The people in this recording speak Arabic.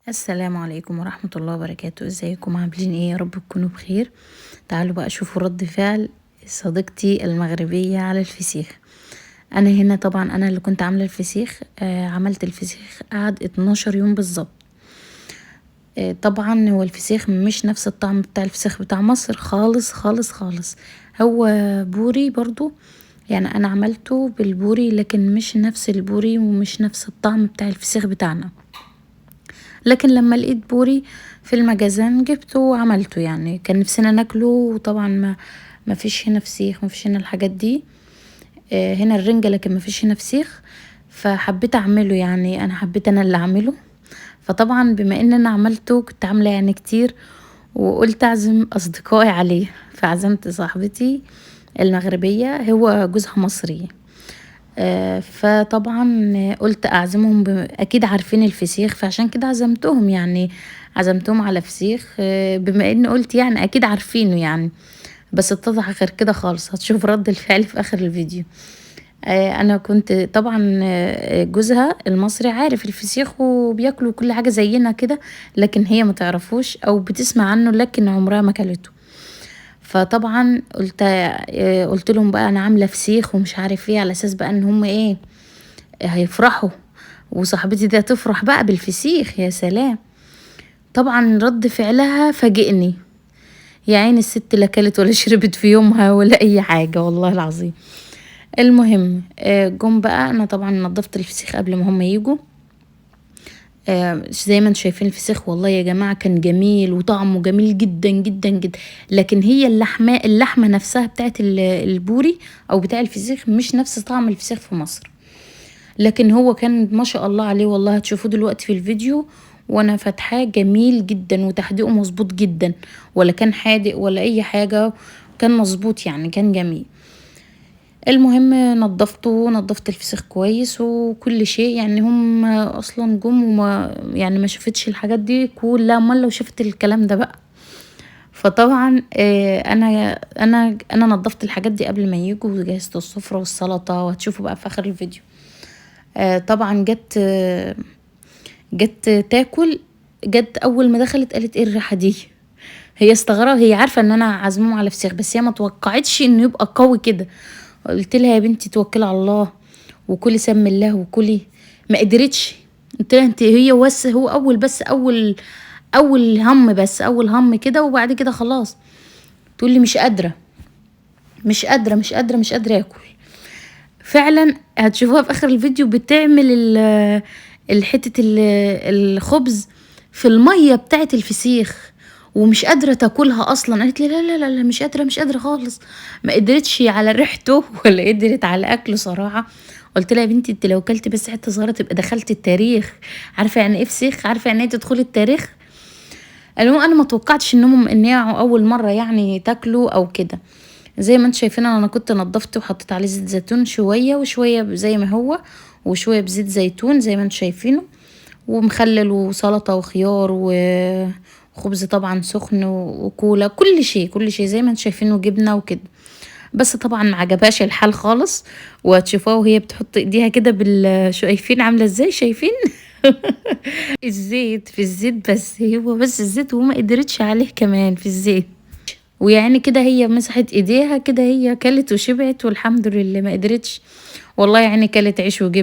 السلام عليكم ورحمة الله وبركاته. ازيكم عاملين ايه؟ يا رب تكونوا بخير. تعالوا بقى شوفوا رد فعل صديقتي المغربية على الفسيخ. انا هنا طبعا انا اللي كنت عاملة الفسيخ، عملت الفسيخ قعد 12 يوم بالظبط. طبعا هو الفسيخ مش نفس الطعم بتاع الفسيخ بتاع مصر خالص خالص خالص. هو بوري برضو، يعني انا عملته بالبوري لكن مش نفس البوري ومش نفس الطعم بتاع الفسيخ بتاعنا. لكن لما لقيت بوري في المجازان جبته وعملته، يعني كان نفسنا ناكله، وطبعا ما فيش هنا فسيخ، ما فيش هنا الحاجات دي. هنا الرنجة لكن ما فيش هنا فسيخ، فحبيت اعمله، يعني انا حبيت انا اللي اعمله. فطبعا بما ان انا عملته كنت عامله يعني كتير، وقلت اعزم اصدقائي عليه، فعزمت صاحبتي المغربيه، هو جوزها مصري. فطبعا قلت اعزمهم، اكيد عارفين الفسيخ، فعشان كده عزمتهم، يعني عزمتهم على فسيخ، بما اني قلت يعني اكيد عارفينه يعني. بس اتضح غير كده خالص، هتشوف رد الفعل في اخر الفيديو. انا كنت طبعا، جوزها المصري عارف الفسيخ وبياكلوا كل حاجه زينا كده، لكن هي ما تعرفوش او بتسمع عنه لكن عمرها ما كلته. فطبعا قلت لهم بقى انا عامله فسيخ ومش عارف ايه، على اساس بقى ان هم ايه، هيفرحوا، وصاحبتي دي هتفرح بقى بالفسيخ، يا سلام. طبعا رد فعلها فاجئني، يا عين الست لا كلت ولا شربت في يومها ولا اي حاجه والله العظيم. المهم جم بقى، انا طبعا نضفت الفسيخ قبل ما هم يجوا. زي ما انتم شايفين الفسيخ، والله يا جماعه كان جميل وطعمه جميل جدا جدا جدا. لكن هي اللحمه نفسها بتاعت البوري او بتاع الفسيخ مش نفس طعم الفسيخ في مصر. لكن هو كان ما شاء الله عليه، والله هتشوفوه دلوقتي في الفيديو وانا فاتحاه، جميل جدا وتحديقه مظبوط جدا، ولا كان حادق ولا اي حاجه، كان مظبوط يعني، كان جميل. المهم نضفت الفسيخ كويس وكل شيء، يعني هم اصلا جم وما يعني ما شافتش الحاجات دي كلها، امال لو شفت الكلام ده بقى. فطبعا انا نضفت الحاجات دي قبل ما يجوا، وجهزت السفره والسلطه، وهتشوفوا بقى في اخر الفيديو. طبعا جت تاكل، جت اول ما دخلت قالت ايه الريحه دي. هي استغربت، هي عارفه ان انا عازمهم على فسيخ، بس هي ما توقعتش انه يبقى قوي كده. قلت لها يا بنتي توكلي على الله وكلي سم الله وكلي. ما قدرتش. قلت لها انت، هي بس هو اول هم، بس اول هم كده، وبعد كده خلاص تقول لي مش قادره مش قادره مش قادره مش قادره اكل. فعلا هتشوفوها في اخر الفيديو بتعمل الحته الخبز في الميه بتاعه الفسيخ، ومش قادره تاكلها اصلا. قالت لي لا لا لا لا، مش قادره خالص. ما قدرتش على ريحته ولا قدرت على اكله صراحه. قلت لها يا بنتي انت لو كلت بس حته صغيره تبقى دخلت التاريخ. عارفه يعني ايه فسيخ؟ عارفه يعني ايه تدخلي التاريخ؟ المهم انا ما توقعتش ان هي اول مره يعني تاكله او كده. زي ما انتم شايفين، انا كنت نضفته وحطيت عليه زيت زيتون شويه وشويه زي ما هو، وشويه بزيت زيتون زي ما انتم شايفينه، ومخلل وسلطه وخيار وخبز طبعا سخن وكولا، كل شيء زي ما انتم شايفينه، جبنه وكده. بس طبعا ما عجبهاش الحال خالص، وهتشوفوها وهي بتحط ايديها كده شايفين عامله ازاي؟ شايفين الزيت في الزيت، بس هو بس الزيت، وما قدرتش عليه كمان في الزيت. ويعني كده هي مسحت ايديها كده، هي كلت وشبعت والحمد لله، ما قدرتش. والله يعني كلت عيش وجبنه.